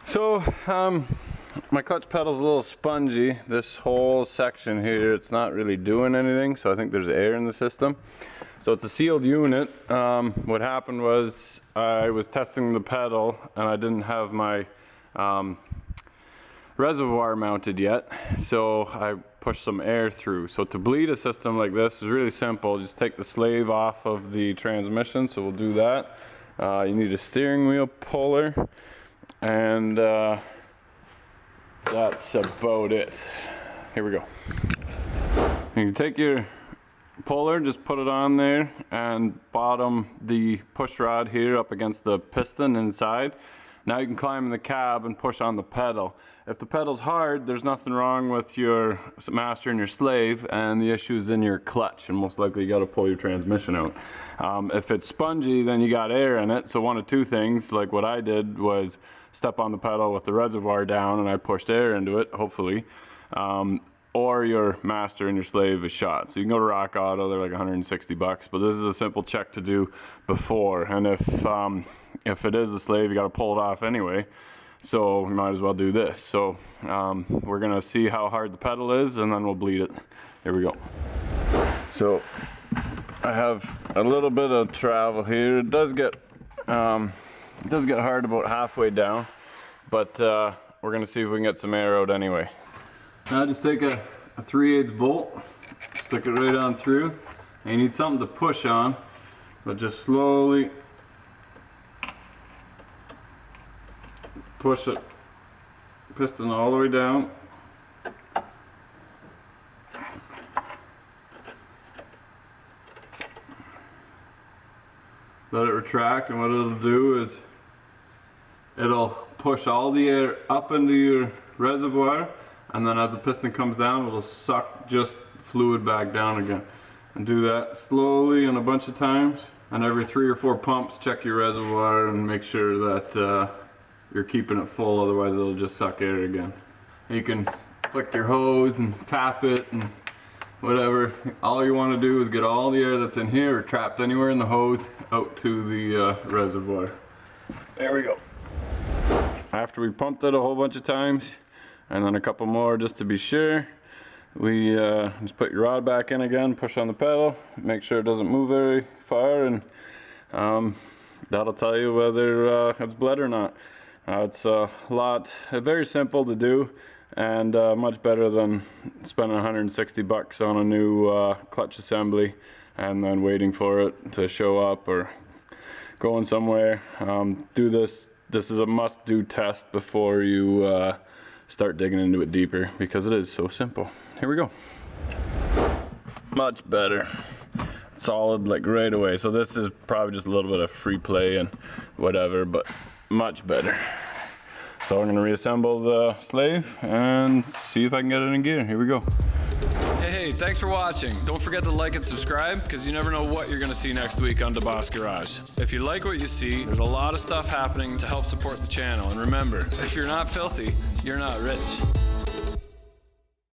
So my clutch pedal's a little spongy. This whole section here, it's not really doing anything, so I think there's air in the system. So it's a sealed unit. What happened was I was testing the pedal and I didn't have my reservoir mounted yet, so I pushed some air through. So to bleed a system like this is really simple. Just take the slave off of the transmission, so we'll do that. You need a steering wheel puller, and that's about it. Here we go. You can take your puller, just put it on there and bottom the push rod here up against the piston inside. Now you can climb in the cab and push on the pedal. If the pedal's hard, there's nothing wrong with your master and your slave, and the issue is in your clutch, and most likely you got to pull your transmission out. If it's spongy, then you got air in it, so one of two things, like what I did was step on the pedal with the reservoir down and I pushed air into it, hopefully. Or your master and your slave is shot. So you can go to Rock Auto, they're like 160 bucks, but this is a simple check to do before. And if it is the slave, you got to pull it off anyway. So we might as well do this. So we're gonna see how hard the pedal is and then we'll bleed it. Here we go. So I have a little bit of travel here. It does get hard about halfway down, but we're gonna see if we can get some air out anyway. Now just take a 3/8 bolt, stick it right on through, and you need something to push on, but just slowly push it, piston all the way down. Let it retract, and what it'll do is it'll push all the air up into your reservoir, and then as the piston comes down, it'll suck just fluid back down again. And do that slowly and a bunch of times, and every 3 or 4 pumps check your reservoir and make sure that you're keeping it full, otherwise it'll just suck air again. You can flick your hose and tap it and whatever. All you want to do is get all the air that's in here or trapped anywhere in the hose out to the reservoir. There we go. After we pumped it a whole bunch of times, and then a couple more just to be sure, we just put your rod back in again, push on the pedal, make sure it doesn't move very far, and that'll tell you whether it's bled or not. It's very simple to do, and much better than spending 160 bucks on a new clutch assembly and then waiting for it to show up or going somewhere. Do this. This is a must-do test before you start digging into it deeper, because it is so simple. Here we go. Much better. Solid, like right away. So this is probably just a little bit of free play and whatever, but much better. So I'm gonna reassemble the slave and see if I can get it in gear. Here we go. Hey, thanks for watching. Don't forget to like and subscribe, because you never know what you're gonna see next week on DeBoss Garage. If you like what you see, there's a lot of stuff happening to help support the channel. And remember, if you're not filthy, you're not rich.